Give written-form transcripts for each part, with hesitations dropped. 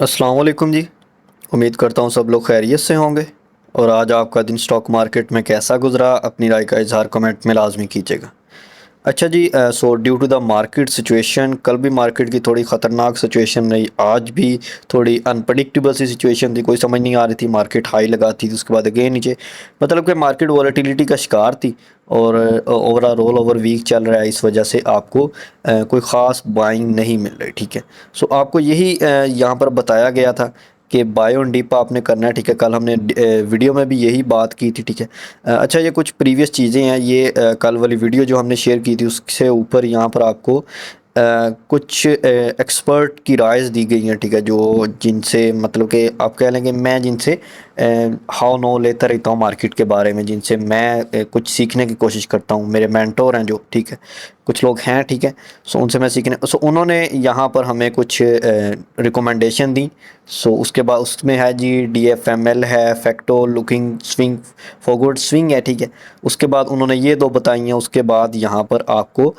अस्सलाम वालेकुम जी। उम्मीद करता हूँ सब लोग खैरियत से होंगे। और आज आपका दिन स्टॉक मार्केट में कैसा गुजरा, अपनी राय का इजहार कमेंट में लाजमी कीजिएगा। अच्छा जी, so due to the market situation, कल भी मार्केट की थोड़ी ख़तरनाक सिचुएशन रही, आज भी थोड़ी अनप्रडिक्टेबल सी सिचुएशन थी। कोई समझ नहीं आ रही थी, मार्केट हाई लगाती थी उसके बाद अगेन नीचे, मतलब कि मार्केट वॉलेटिलिटी का शिकार थी। और ओवरऑल रोल ओवर वीक चल रहा है, इस वजह से आपको कोई ख़ास बाइंग नहीं मिल रही। ठीक है, सो आपको यही यहाँ पर बताया गया था कि बाय ऑन डिप आपने करना है। ठीक है, कल हमने वीडियो में भी यही बात की थी। ठीक है, अच्छा ये कुछ प्रीवियस चीज़ें हैं, ये कल वाली वीडियो जो हमने शेयर की थी उससे ऊपर यहाँ पर आपको कुछ एक्सपर्ट की रायज़ दी गई हैं। ठीक है, जो जिनसे मतलब कि आप कह लेंगे मैं जिनसे हाउ नो लेता रहता हूँ मार्केट के बारे में, जिनसे मैं कुछ सीखने की कोशिश करता हूँ, मेरे मेंटोर हैं जो। ठीक है, कुछ लोग हैं। ठीक है, सो उनसे मैं सीखने, सो उन्होंने यहाँ पर हमें कुछ रिकमेंडेशन दी। सो उसके बाद उसमें है जी DFML है, facto looking swing, forward swing है। ठीक है, उसके बाद उन्होंने ये दो बताई हैं। उसके बाद यहाँ पर आपको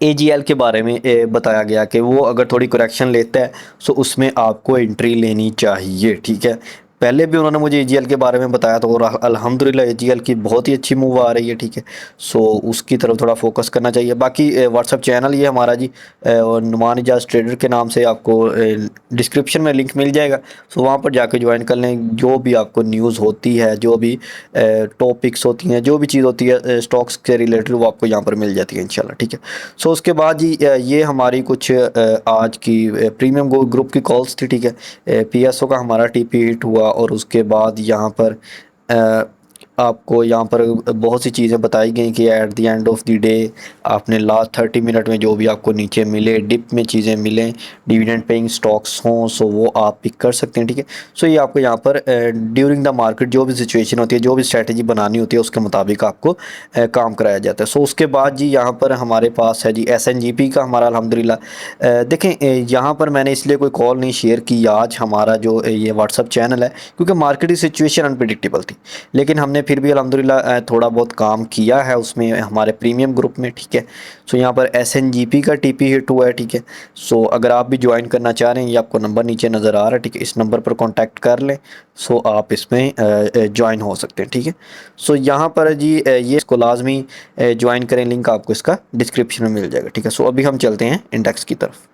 AGL के बारे में बताया गया कि वो अगर थोड़ी करेक्शन लेता है सो उसमें आपको एंट्री लेनी चाहिए। ठीक है, पहले भी उन्होंने मुझे AGL के बारे में बताया था और अल्हम्दुलिल्लाह AGL की बहुत ही अच्छी मूव आ रही है। ठीक है, सो उसकी तरफ थोड़ा फोकस करना चाहिए। बाकी व्हाट्सअप चैनल ये हमारा जी, और नुमान इजाज़ ट्रेडर के नाम से आपको डिस्क्रिप्शन में लिंक मिल जाएगा। सो वहाँ पर जाके ज्वाइन कर लें। जो भी आपको न्यूज़ होती है, जो भी टॉपिक्स होती हैं, जो भी चीज़ होती है स्टॉक्स से रिलेटेड, वो आपको यहाँ पर मिल जाती है इंशाल्लाह। ठीक है, सो उसके बाद जी ये हमारी कुछ आज की प्रीमियम ग्रुप की कॉल्स थी। ठीक है, PSO का हमारा TP हिट हुआ और उसके बाद यहाँ पर आपको यहाँ पर बहुत सी चीज़ें बताई गई कि एट द एंड ऑफ ड डे आपने लास्ट 30 मिनट में जो भी आपको नीचे मिले, डिप में चीज़ें मिलें, डिविडेंड पेइंग स्टॉक्स हों, सो वो आप पिक कर सकते हैं। ठीक है, सो ये आपको यहाँ पर ड्यूरिंग द मार्केट जो भी सिचुएशन होती है, जो भी स्ट्रैटेजी बनानी होती है, उसके मुताबिक आपको काम कराया जाता है। सो उसके बाद जी यहाँ पर हमारे पास है जी SNGP का हमारा अल्हम्दुलिल्लाह। देखें यहाँ पर मैंने इसलिए कोई कॉल नहीं शेयर की आज, हमारा जो ये व्हाट्सअप चैनल है, क्योंकि मार्केट की सिचुएशन अनप्रिडिक्टेबल थी। लेकिन हमने फिर भी अल्हम्दुलिल्लाह थोड़ा बहुत काम किया है उसमें, हमारे प्रीमियम ग्रुप में। ठीक है, सो यहाँ पर SNGP का TP हिट हुआ है। ठीक है, सो अगर आप भी ज्वाइन करना चाह रहे हैं, ये आपको नंबर नीचे नज़र आ रहा है। ठीक है, इस नंबर पर कॉन्टैक्ट कर लें, सो आप इसमें ज्वाइन हो सकते हैं। ठीक है, सो यहाँ पर जी ये इसको लाजमी ज्वाइन करें, लिंक आपको इसका डिस्क्रिप्शन में मिल जाएगा। ठीक है, सो अभी हम चलते हैं इंडेक्स की तरफ।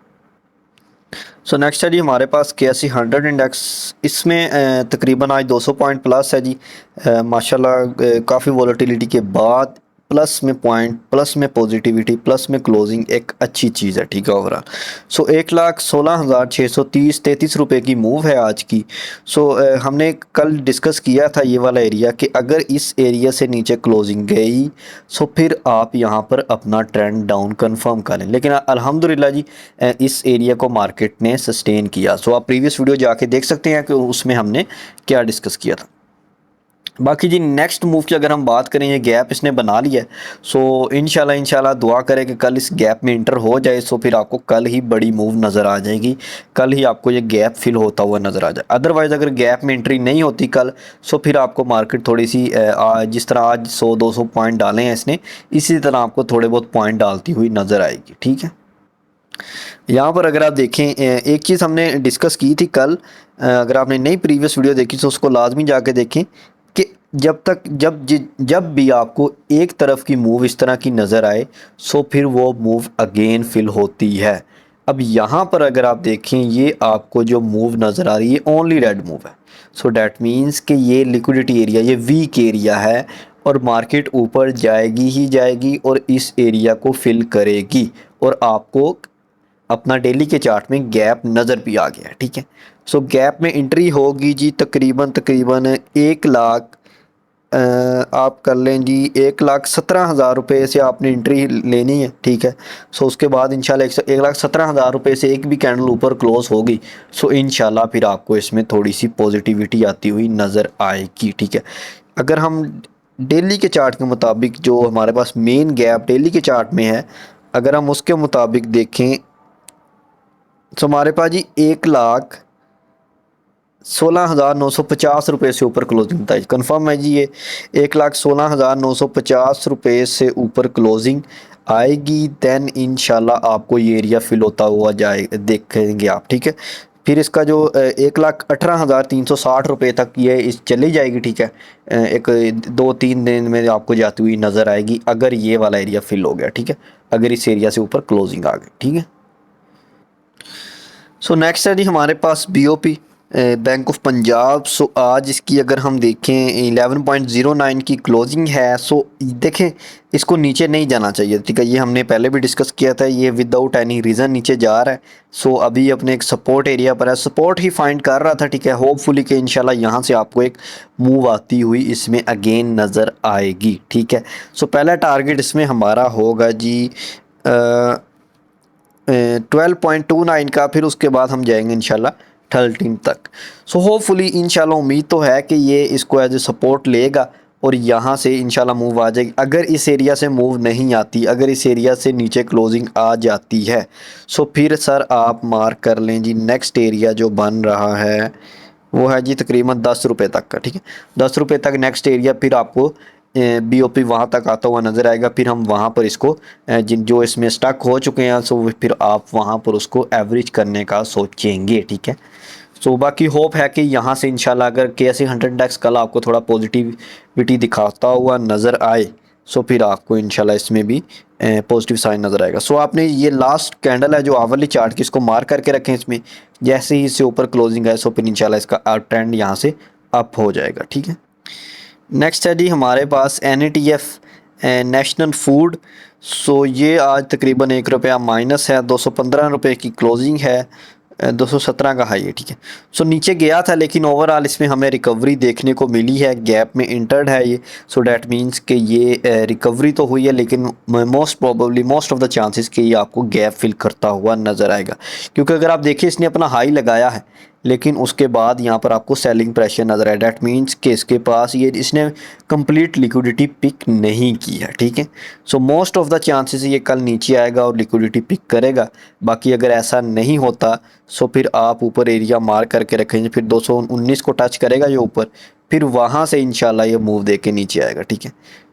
सो नेक्स्ट है जी हमारे पास KSE 100 इंडेक्स। इसमें तकरीबन आज 200 पॉइंट प्लस है जी। माशाल्लाह काफ़ी वॉलेटिलिटी के बाद प्लस में पॉइंट, प्लस में पॉजिटिविटी, प्लस में क्लोजिंग एक अच्छी चीज़ है। ठीक है, ओवरऑल सो 1,16,630 33 रुपये की मूव है आज की। सो हमने कल डिस्कस किया था ये वाला एरिया कि अगर इस एरिया से नीचे क्लोजिंग गई सो फिर आप यहाँ पर अपना ट्रेंड डाउन कंफर्म करें। लेकिन अल्हम्दुलिल्लाह जी इस एरिया को मार्केट ने सस्टेन किया। सो आप प्रीवियस वीडियो जाके देख सकते हैं कि उसमें हमने क्या डिस्कस किया था। बाकी जी नेक्स्ट मूव की अगर हम बात करें, ये गैप इसने बना लिया है। सो इंशाल्लाह दुआ करें कि कल इस गैप में इंटर हो जाए, सो फिर आपको कल ही बड़ी मूव नज़र आ जाएगी, कल ही आपको ये गैप फिल होता हुआ नज़र आ जाए। अदरवाइज़ अगर गैप में एंट्री नहीं होती कल, सो फिर आपको मार्केट थोड़ी सी जिस तरह आज 100-200 पॉइंट डाले हैं इसने, इसी तरह आपको थोड़े बहुत पॉइंट डालती हुई नज़र आएगी। ठीक है, यहाँ पर अगर आप देखें एक चीज़ हमने डिस्कस की थी कल, अगर आपने नई प्रीवियस वीडियो देखी तो उसको लाजमी जाके देखें कि जब भी आपको एक तरफ की मूव इस तरह की नज़र आए सो फिर वो मूव अगेन फिल होती है। अब यहाँ पर अगर आप देखें, ये आपको जो मूव नज़र आ रही है ओनली रेड मूव है। सो डैट मीन्स कि ये लिक्विडिटी एरिया, ये वीक एरिया है और मार्केट ऊपर जाएगी ही जाएगी और इस एरिया को फिल करेगी और आपको अपना डेली के चार्ट में गैप नज़र भी आ गया है। ठीक है, सो गैप में एंट्री होगी जी तकरीबन तकरीबन 1 लाख, आप कर लें जी 1,17,000 रुपये से आपने एंट्री लेनी है। ठीक है, सो उसके बाद इंशाल्लाह 1,17,000 रुपये से एक भी कैंडल ऊपर क्लोज होगी सो इंशाल्लाह फिर आपको इसमें थोड़ी सी पॉजिटिविटी आती हुई नज़र आएगी। ठीक है, अगर हम डेली के चार्ट के मुताबिक जो हमारे पास मेन गैप डेली के चार्ट में है, अगर हम उसके मुताबिक देखें तो हमारे पास जी 1,16,950 रुपये से ऊपर क्लोजिंग था। कन्फर्म है जी, ये 1,16,950 रुपये से ऊपर क्लोजिंग आएगी देन इंशाल्लाह आपको ये एरिया फिल होता हुआ जाए देखेंगे आप, ठीक है। फिर इसका जो 1,18,360 रुपये तक ये इस चली जाएगी, ठीक है। एक 2-3 दिन में आपको जाती हुई नज़र आएगी अगर ये वाला एरिया फिल हो गया, ठीक है। अगर इस एरिया से ऊपर क्लोजिंग आ गई, ठीक है। सो नेक्स्ट है जी हमारे पास बीओपी बैंक ऑफ पंजाब। सो आज इसकी अगर हम देखें 11.09 की क्लोजिंग है। सो देखें इसको नीचे नहीं जाना चाहिए, ठीक है। ये हमने पहले भी डिस्कस किया था, ये विदाउट एनी रीज़न नीचे जा रहा है। सो अभी अपने एक सपोर्ट एरिया पर है, सपोर्ट ही फाइंड कर रहा था, ठीक है। होपफुली कि इंशाल्लाह यहाँ से आपको एक मूव आती हुई इसमें अगेन नज़र आएगी, ठीक है। सो पहला टारगेट इसमें हमारा होगा जी 12.29 का, फिर उसके बाद हम जाएंगे इंशाल्लाह 13 तक। सो होपफुली इंशाल्लाह उम्मीद तो है कि ये इसको एज ए सपोर्ट लेगा और यहाँ से इंशाल्लाह मूव आ जाएगी। अगर इस एरिया से मूव नहीं आती, अगर इस एरिया से नीचे क्लोजिंग आ जाती है, सो फिर सर आप मार्क कर लें जी नेक्स्ट एरिया जो बन रहा है वो है जी तकरीबन 10 रुपये तक का, ठीक है। 10 रुपये तक नेक्स्ट एरिया, फिर आपको बीओपी वहाँ तक आता हुआ नज़र आएगा। फिर हम वहाँ पर इसको जिन जो इसमें स्टक हो चुके हैं, सो फिर आप वहाँ पर उसको एवरेज करने का सोचेंगे, ठीक है। सो बाकी होप है कि यहाँ से इंशाल्लाह अगर KSE 100 इंडेक्स कल आपको थोड़ा पॉजिटिविटी दिखाता हुआ नज़र आए, सो फिर आपको इंशाल्लाह इसमें भी पॉजिटिव साइन नज़र आएगा। सो आपने ये लास्ट कैंडल है जो आवरली चार्ट की, इसको मार्क करके रखें। इसमें जैसे ही इससे ऊपर क्लोजिंग है, सो फिर इंशाल्लाह इसका ट्रेंड यहाँ से अप हो जाएगा, ठीक है। नेक्स्ट है जी हमारे पास NATF नेशनल फूड। सो ये आज तकरीबन 1 रुपया माइनस है, 215 रुपये की क्लोजिंग है, 217 का हाई है, ठीक है। सो नीचे गया था लेकिन ओवरऑल इसमें हमें रिकवरी देखने को मिली है, गैप में इंटर्ड है ये। सो डैट मीन्स कि ये रिकवरी तो हुई है, लेकिन most probably most of the chances कि ये आपको गैप फिल करता हुआ नज़र आएगा। क्योंकि अगर आप देखिए इसने अपना हाई लगाया है, लेकिन उसके बाद यहाँ पर आपको सेलिंग प्रेशर नज़र आया। डैट मीन्स कि इसके पास ये इसने कंप्लीट लिक्विडिटी पिक नहीं की है, ठीक है। So most of the chances ये कल नीचे आएगा और लिक्विडिटी पिक करेगा। बाकी अगर ऐसा नहीं होता, सो फिर आप ऊपर एरिया मार्क करके रखेंगे, फिर 219 को टच करेगा ये ऊपर, फिर वहाँ से इंशाल्लाह ये मूव दे के नीचे आएगा, ठीक है।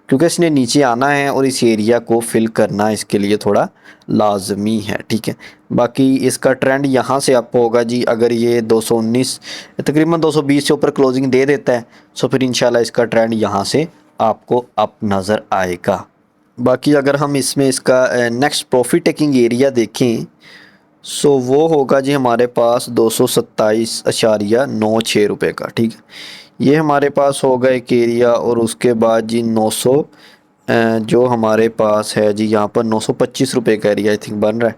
क्योंकि इसने नीचे आना है और इस एरिया को फिल करना इसके लिए थोड़ा लाजमी है, ठीक है। बाकी इसका ट्रेंड यहाँ से अप होगा जी। अगर ये 219 तकरीबन 220 से ऊपर क्लोजिंग दे देता है, सो फिर इंशाल्लाह इसका ट्रेंड यहाँ से आपको अप नज़र आएगा। बाकी अगर हम इसमें इसका नेक्स्ट प्रॉफिट टेकिंग एरिया देखें, सो वो होगा जी हमारे पास 227.96 रुपये का, ठीक है। ये हमारे पास होगा एक एरिया, और उसके बाद जी 900 जो हमारे पास है जी यहाँ पर 925 रुपये का एरिया आई थिंक बन रहा है।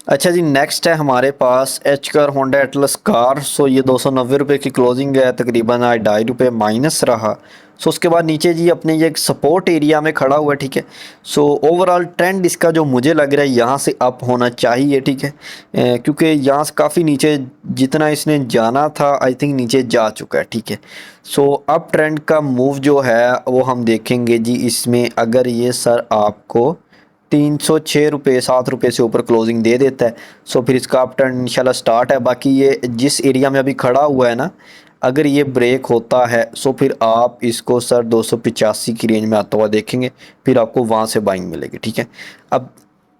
अच्छा जी नेक्स्ट है हमारे पास एच car Honda Atlas car. So ये 290 रुपये की क्लोजिंग है, तकरीबन आज 2.5 रुपये माइनस रहा। सो उसके बाद नीचे जी अपने ये एक सपोर्ट एरिया में खड़ा हुआ है, ठीक है। सो ओवरऑल ट्रेंड इसका जो मुझे लग रहा है यहाँ से अप होना चाहिए, ठीक है। क्योंकि यहाँ से काफ़ी नीचे जितना इसने जाना था आई थिंक नीचे जा चुका है, ठीक है। सो अप ट्रेंड का मूव जो है वो हम देखेंगे जी इसमें। अगर ये सर आपको 306 रुपये 7 रुपये से ऊपर क्लोजिंग दे देता है, सो फिर इसका अप ट्रेंड इंशाल्लाह स्टार्ट है। बाकी ये जिस एरिया में अभी खड़ा हुआ है ना, अगर ये ब्रेक होता है, सो फिर आप इसको सर 285 की रेंज में आता हुआ देखेंगे, फिर आपको वहाँ से बाइंग मिलेगी, ठीक है। अब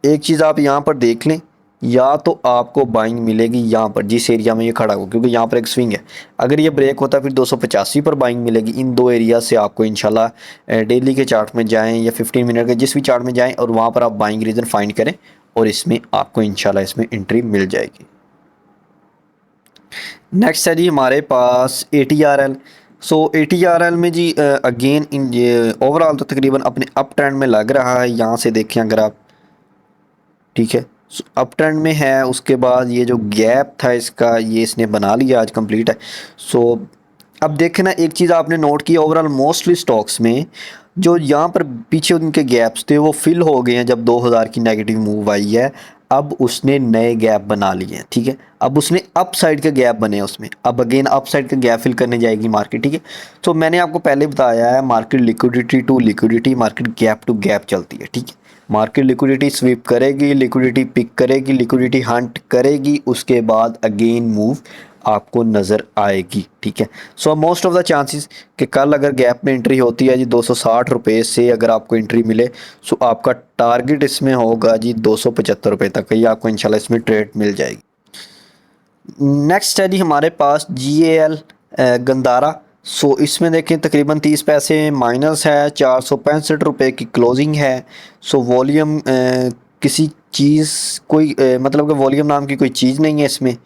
एक चीज़ आप यहाँ पर देख लें, या तो आपको बाइंग मिलेगी यहाँ पर जिस एरिया में ये खड़ा हो, क्योंकि यहाँ पर एक स्विंग है। अगर ये ब्रेक होता है फिर 285 पर बाइंग मिलेगी। इन दो एरिया से आपको इंशाल्लाह डेली के चार्ट में जाएं या 15 मिनट के जिस भी चार्ट में जाएं, और वहाँ पर आप बाइंग रीजन फाइंड करें, और इसमें आपको इंशाल्लाह इसमें एंट्री मिल जाएगी। नेक्स्ट है जी हमारे पास ATRL। सो ATRL में जी अगेन इन ये ओवरऑल तो तकरीबन अपने अप ट्रेंड में लग रहा है। यहाँ से देखें अगर आप, ठीक है, अप ट्रेंड में है। उसके बाद ये जो गैप था इसका, ये इसने बना लिया, आज कंप्लीट है। सो अब देखें ना, एक चीज़ आपने नोट की, ओवरऑल मोस्टली स्टॉक्स में जो यहाँ पर पीछे उनके गैप्स थे वो फिल हो गए हैं जब 2000 की नेगेटिव मूव आई है। अब उसने नए गैप बना लिए हैं, ठीक है। अब उसने अप साइड के गैप बने हैं उसमें, अब अगेन अप साइड के गैप फिल करने जाएगी मार्केट, ठीक है। तो मैंने आपको पहले बताया है, market liquidity to liquidity, market gap to gap चलती है, ठीक है। मार्केट लिक्विडिटी स्वीप करेगी, लिक्विडिटी पिक करेगी, लिक्विडिटी हंट करेगी, उसके बाद अगेन मूव आपको नज़र आएगी। ठीक है, so most of the chances कि कल अगर गैप में एंट्री होती है जी 260 रुपये से अगर आपको एंट्री मिले, सो आपका टारगेट इसमें होगा जी 275 रुपये तक, ये आपको इंशाल्लाह इसमें ट्रेड मिल जाएगी। नेक्स्ट है जी हमारे पास GAL गंदारा। सो इसमें देखें तकरीबन 30 पैसे माइनस है, 465 रुपये की क्लोजिंग है। सो वॉल्यूम किसी चीज़ कोई मतलब कि वॉल्यूम नाम की कोई चीज़ नहीं है इसमें।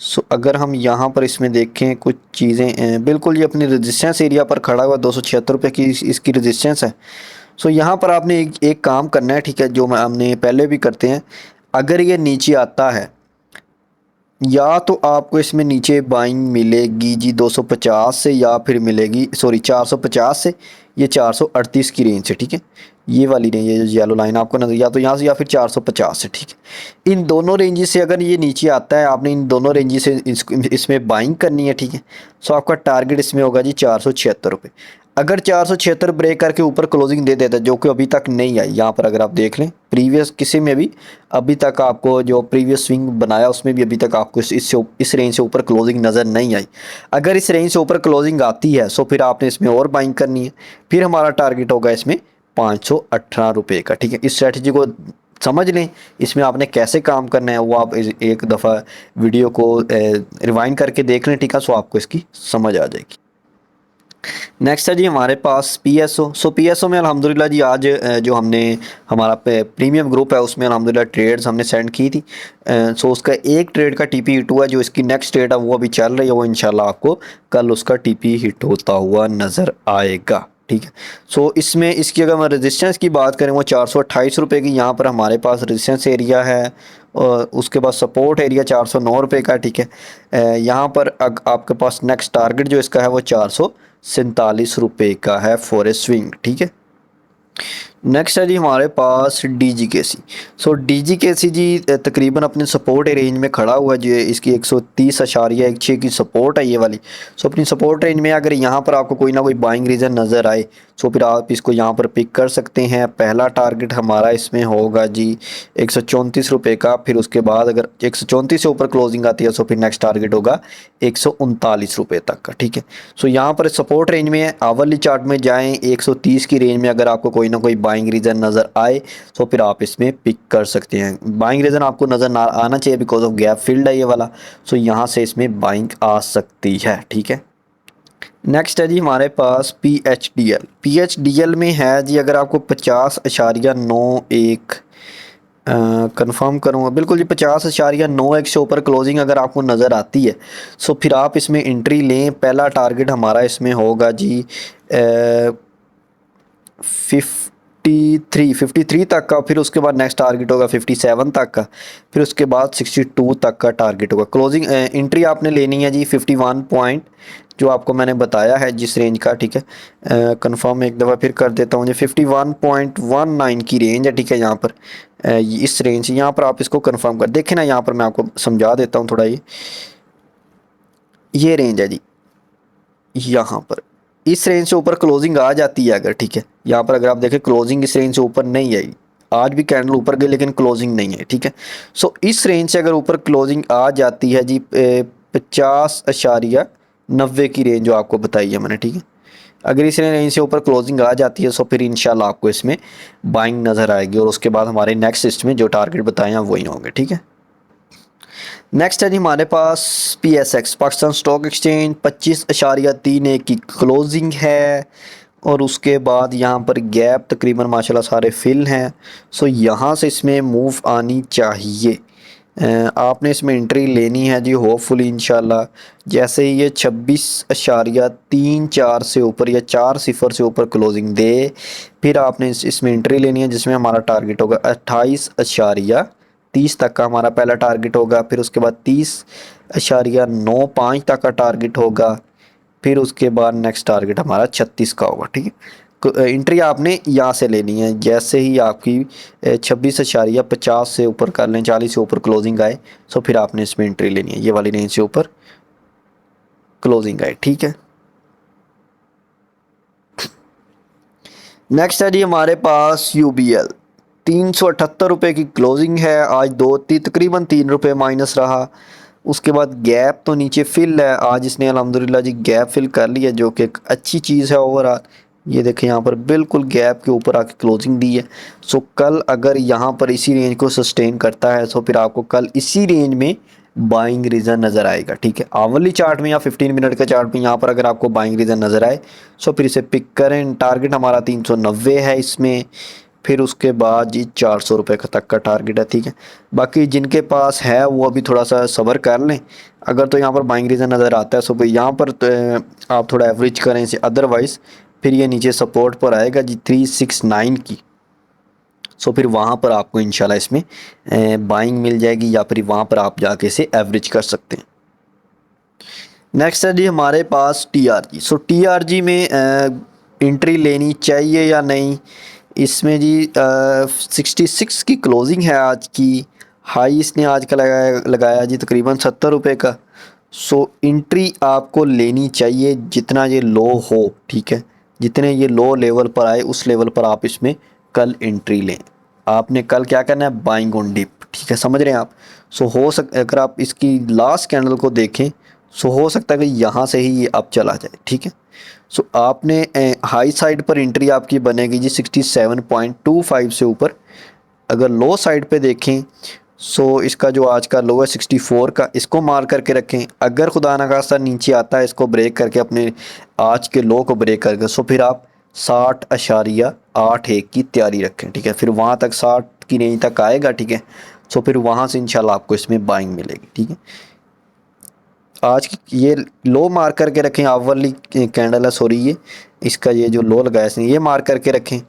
सो अगर हम यहाँ पर इसमें देखें कुछ चीज़ें बिल्कुल ये अपनी रेजिस्टेंस एरिया पर खड़ा हुआ 276 रुपये की इसकी रेजिस्टेंस है। सो यहाँ पर आपने एक काम करना है, ठीक है, जो हमने पहले भी करते हैं। अगर ये नीचे आता है या तो आपको इसमें नीचे बाइंग मिलेगी जी 250 से, या फिर मिलेगी 450 से, ये 438 की रेंज से। ठीक है, ये वाली रेंज है जो येलो लाइन आपको नजर, या तो यहाँ से या फिर 450 से। ठीक है, इन दोनों रेंजेस से अगर ये नीचे आता है, आपने इन दोनों रेंजेस से इसमें बाइंग करनी है। ठीक है, सो आपका टारगेट इसमें होगा जी 476 रुपये। अगर 476 ब्रेक करके ऊपर क्लोजिंग दे देता है, जो कि अभी तक नहीं आई, यहाँ पर अगर आप देख लें प्रीवियस किसी में भी अभी तक आपको जो प्रीवियस स्विंग बनाया उसमें भी अभी तक आपको इस रेंज से ऊपर क्लोजिंग नज़र नहीं आई। अगर इस रेंज से ऊपर क्लोजिंग आती है सो फिर आपने इसमें और बाइंग करनी है। फिर हमारा टारगेट होगा इसमें 518 रुपये का। ठीक है, इस स्ट्रैटेजी को समझ लें, इसमें आपने कैसे काम करना है वो आप एक दफ़ा वीडियो को रिवाइंड करके देख लें। ठीक है, सो आपको इसकी समझ आ जाएगी। नेक्स्ट है जी हमारे पास PSO। सो PSO में अल्हम्दुलिल्लाह जी आज जो हमने हमारा प्रीमियम ग्रुप है उसमें अल्हम्दुलिल्लाह ट्रेड्स हमने सेंड की थी। सो उसका एक ट्रेड का TP हिट हुआ, जो इसकी नेक्स्ट ट्रेड है वो अभी चल रही है, वो इंशाल्लाह आपको कल उसका TP हिट होता हुआ नज़र आएगा। ठीक है, सो इसमें इसकी अगर हम रेजिस्टेंस की बात करें वो 428 रुपये की यहाँ पर हमारे पास रेजिस्टेंस एरिया है, और उसके बाद सपोर्ट एरिया 409 रुपये का। ठीक है, यहाँ पर आपके पास नेक्स्ट टारगेट जो इसका है वो 447 रुपये का है फॉर ए स्विंग। ठीक है, नेक्स्ट है जी हमारे पास DGKC। सो DGKC जी तकरीबन अपने सपोर्ट रेंज में खड़ा हुआ जो इसकी 130.16 की सपोर्ट है ये वाली। सो अपनी सपोर्ट रेंज में अगर यहाँ पर आपको कोई ना कोई बाइंग रीजन नज़र आए सो फिर आप इसको यहाँ पर पिक कर सकते हैं। पहला टारगेट हमारा इसमें होगा जी 134 रुपये का। फिर उसके बाद अगर 134 से ऊपर क्लोजिंग आती है सो फिर नेक्स्ट टारगेट होगा 139 रुपये तक का। ठीक है, सो यहाँ पर सपोर्ट रेंज में आवरली चार्ट में जाएँ 130 की रेंज में अगर आपको कोई ना कोई बाइंग रीजन नज़र आए तो फिर आप इसमें पिक कर सकते हैं। बाइंग रीजन आपको नज़र ना आना चाहिए बिकॉज ऑफ गैप फील्ड है ये वाला। सो यहाँ से इसमें बाइंग आ सकती है। ठीक है, नेक्स्ट है जी हमारे पास PHDL में है जी अगर आपको 50.91 कंफर्म करूँगा बिल्कुल जी 50.91 से ऊपर क्लोजिंग अगर आपको नज़र आती है सो फिर आप इसमें एंट्री लें। पहला टारगेट हमारा इसमें होगा जी 53 तक का। फिर उसके बाद नेक्स्ट टारगेट होगा 57 तक का। फिर उसके बाद 62 तक का टारगेट होगा। क्लोजिंग एंट्री आपने लेनी है जी 51 पॉइंट जो आपको मैंने बताया है जिस रेंज का। ठीक है, कंफर्म एक दफ़ा फिर कर देता हूँ जी 51.19 की रेंज है। ठीक है, यहाँ पर इस रेंज यहाँ पर आप इसको कंफर्म कर देखें ना। यहाँ पर मैं आपको समझा देता हूँ थोड़ा। ये रेंज है जी, यहाँ पर इस रेंज से ऊपर क्लोजिंग आ जाती है अगर, ठीक है, यहाँ पर अगर आप देखें क्लोजिंग इस रेंज से ऊपर नहीं आई। आज भी कैंडल ऊपर गई लेकिन क्लोजिंग नहीं है। ठीक है, सो इस रेंज से अगर ऊपर क्लोजिंग आ जाती है जी 50.90 की रेंज जो आपको बताई है मैंने। ठीक है, अगर इस रेंज से ऊपर क्लोजिंग आ जाती है तो फिर इंशाल्लाह आपको इसमें बाइंग नज़र आएगी, और उसके बाद हमारे नेक्स्ट इसमें जो टारगेट बताए हैं वही होंगे। ठीक है, नेक्स्ट है जी हमारे पास PSX पाकिस्तान स्टॉक एक्सचेंज 25.31 की क्लोजिंग है, और उसके बाद यहाँ पर गैप तकरीबन माशाल्लाह सारे फिल हैं। सो यहाँ से इसमें मूव आनी चाहिए। आपने इसमें एंट्री लेनी है जी होपफुली इंशाल्लाह जैसे ही ये 26.34 से ऊपर या 4 सिफर से ऊपर क्लोजिंग दे फिर आपने इसमें एंट्री लेनी है, जिसमें हमारा टारगेट होगा 28.30 तक का हमारा पहला टारगेट होगा। फिर उसके बाद 30.95 तक का टारगेट होगा। फिर उसके बाद नेक्स्ट टारगेट हमारा 36 का होगा। ठीक है, एंट्री आपने यहाँ से लेनी है जैसे ही आपकी 26.50 से ऊपर कर लें, 40 से ऊपर क्लोजिंग आए तो फिर आपने इसमें एंट्री लेनी है। ये वाली रेंज से ऊपर क्लोजिंग आए। ठीक है, नेक्स्ट है जी हमारे पास UBL। ₹378 की क्लोजिंग है। आज तकरीबन ₹3 माइनस रहा। उसके बाद गैप तो नीचे फिल है, आज इसने अल्हम्दुलिल्लाह जी गैप फिल कर लिया, जो कि एक अच्छी चीज़ है ओवरऑल। ये देखें यहाँ पर बिल्कुल गैप के ऊपर आके क्लोजिंग दी है। सो कल अगर यहाँ पर इसी रेंज को सस्टेन करता है तो फिर आपको कल इसी रेंज में बाइंग रीज़न नज़र आएगा, ठीक है। आवरली चार्ट में या 15 मिनट के चार्ट में यहाँ पर अगर आपको बाइंग रीज़न नज़र आए सो फिर इसे पिक करें। टारगेट हमारा 390 है इसमें, फिर उसके बाद जी ₹400 का तक का टारगेट है, ठीक है। बाकी जिनके पास है वो अभी थोड़ा सा सब्र कर लें। अगर तो यहाँ पर बाइंग रीज़न नज़र आता है सो भाई यहाँ पर तो आप थोड़ा एवरेज करें इसे, अदरवाइज़ फिर ये नीचे सपोर्ट पर आएगा जी 369 की। सो फिर वहाँ पर आपको इंशाल्लाह इसमें बाइंग मिल जाएगी, या फिर वहाँ पर आप जाके इसे एवरेज कर सकते हैं। नेक्स्ट है जी हमारे पास TRG। सो TRG में एंट्री लेनी चाहिए या नहीं। इसमें जी 66 की क्लोजिंग है आज की। हाई इसने आज का लगाया जी तकरीबन ₹70 का। सो एंट्री आपको लेनी चाहिए जितना ये लो हो, ठीक है। जितने ये लो लेवल पर आए उस लेवल पर आप इसमें कल एंट्री लें। आपने कल क्या करना है, बाइंग ऑन डिप, ठीक है, समझ रहे हैं आप। सो अगर आप इसकी लास्ट कैंडल को देखें सो हो सकता है कि यहाँ से ही ये अब चला जाए, ठीक है। सो आपने हाई साइड पर एंट्री आपकी बनेगी जी 67.25 से ऊपर। अगर लो साइड पे देखें सो इसका जो आज का लो है 64 का, इसको मार करके रखें। अगर खुदा ना खास्ता नीचे आता है इसको ब्रेक करके, अपने आज के लो को ब्रेक करके, सो फिर आप 60.81 की तैयारी रखें, ठीक है। फिर वहाँ तक 60 की रेंज तक आएगा, ठीक है। सो फिर वहाँ से इंशाल्लाह आपको इसमें बाइंग मिलेगी, ठीक है। आज की ये लो मार करके रखें, आवरली कैंडल है, सॉरी ये इसका ये जो लो लगाया इसने ये मार करके रखें।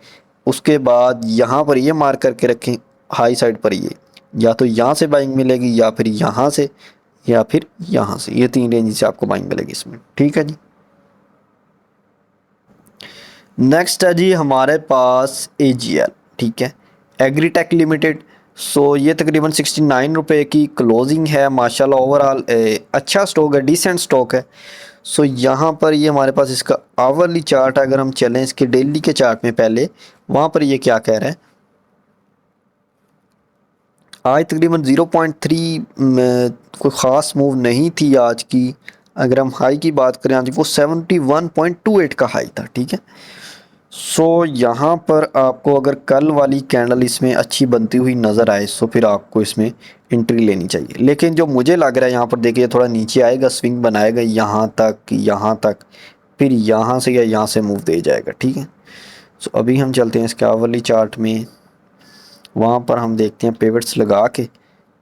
उसके बाद यहाँ पर ये मार करके रखें हाई साइड पर, ये या तो यहाँ से बाइंग मिलेगी या फिर यहाँ से या फिर यहाँ से, ये 3 रेंज से आपको बाइंग मिलेगी इसमें, ठीक है जी। नेक्स्ट है जी हमारे पास AGL, ठीक है, एग्रीटेक लिमिटेड। सो ये तकरीबन ₹69 की क्लोजिंग है। माशाल्लाह ओवरऑल अच्छा स्टॉक है, डिसेंट स्टॉक है। सो यहाँ पर ये हमारे पास इसका आवरली चार्ट, अगर हम चलें इसके डेली के चार्ट में पहले, वहाँ पर ये क्या कह रहा है। आज तकरीबन 0.3 कोई ख़ास मूव नहीं थी आज की। अगर हम हाई की बात करें आज वो 71.28 का हाई था, ठीक है। सो यहाँ पर आपको अगर कल वाली कैंडल इसमें अच्छी बनती हुई नज़र आए सो फिर आपको इसमें एंट्री लेनी चाहिए। लेकिन जो मुझे लग रहा है यहाँ पर देखिए थोड़ा नीचे आएगा, स्विंग बनाएगा यहाँ तक, फिर यहाँ से या यहाँ से मूव दे जाएगा, ठीक है। सो अभी हम चलते हैं इसके आवरली चार्ट में, वहाँ पर हम देखते हैं पिवट्स लगा के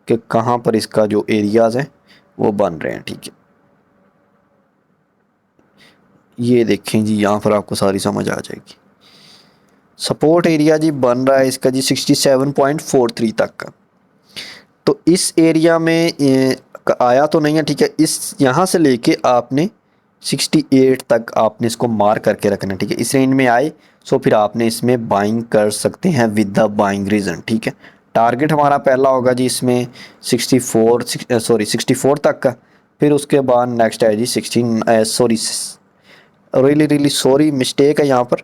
कि कहाँ पर इसका जो एरियाज़ हैं वो बन रहे हैं, ठीक है। ये देखें जी, यहाँ पर आपको सारी समझ आ जाएगी। सपोर्ट एरिया जी बन रहा है इसका जी 67.43 तक का। तो इस एरिया में आया तो नहीं है, ठीक है। इस यहाँ से लेके आपने 68 तक आपने इसको मार करके रखना है, ठीक है। इस रेंज में आए सो फिर आपने इसमें बाइंग कर सकते हैं विद द बाइंग रीज़न, ठीक है। टारगेट हमारा पहला होगा जी इसमें 64 तक का। फिर उसके बाद नेक्स्ट है जी 16 मिस्टेक है यहाँ पर,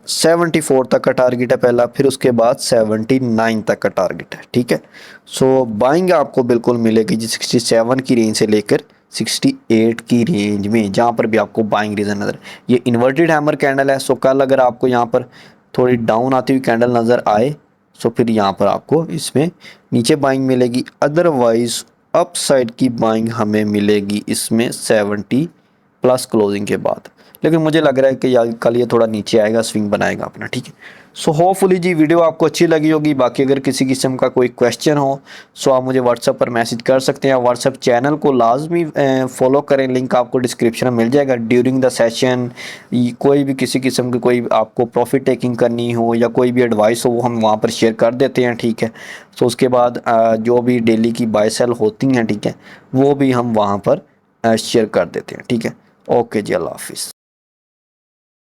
74 तक का टारगेट है पहला, फिर उसके बाद 79 तक का टारगेट है, ठीक है। सो बाइंग आपको बिल्कुल मिलेगी जी 67 की रेंज से लेकर 68 की रेंज में, जहाँ पर भी आपको बाइंग रीज़न नज़र। ये इन्वर्टेड हैमर कैंडल है। सो कल अगर आपको यहाँ पर थोड़ी डाउन आती हुई कैंडल नज़र आए सो फिर यहाँ पर आपको इसमें नीचे बाइंग मिलेगी, अदरवाइज़ अप साइड की बाइंग हमें मिलेगी इसमें 70 प्लस क्लोजिंग के बाद। लेकिन मुझे लग रहा है कि यार कल ये थोड़ा नीचे आएगा, स्विंग बनाएगा अपना, ठीक है। सो होपफुली जी वीडियो आपको अच्छी लगी होगी। बाकी अगर किसी किस्म का कोई क्वेश्चन हो सो आप मुझे व्हाट्सएप पर मैसेज कर सकते हैं। व्हाट्सएप चैनल को लाजमी फॉलो करें, लिंक आपको डिस्क्रिप्शन में मिल जाएगा। ड्यूरिंग द सेशन कोई भी किसी किस्म की कोई आपको प्रॉफिट टेकिंग करनी हो या कोई भी एडवाइस हो वो हम वहाँ पर शेयर कर देते हैं, ठीक है। सो उसके बाद जो भी डेली की बाय सेल होती हैं, ठीक है, वो भी हम वहाँ पर शेयर कर देते हैं, ठीक है। ओके जी, अल्लाह हाफिज़।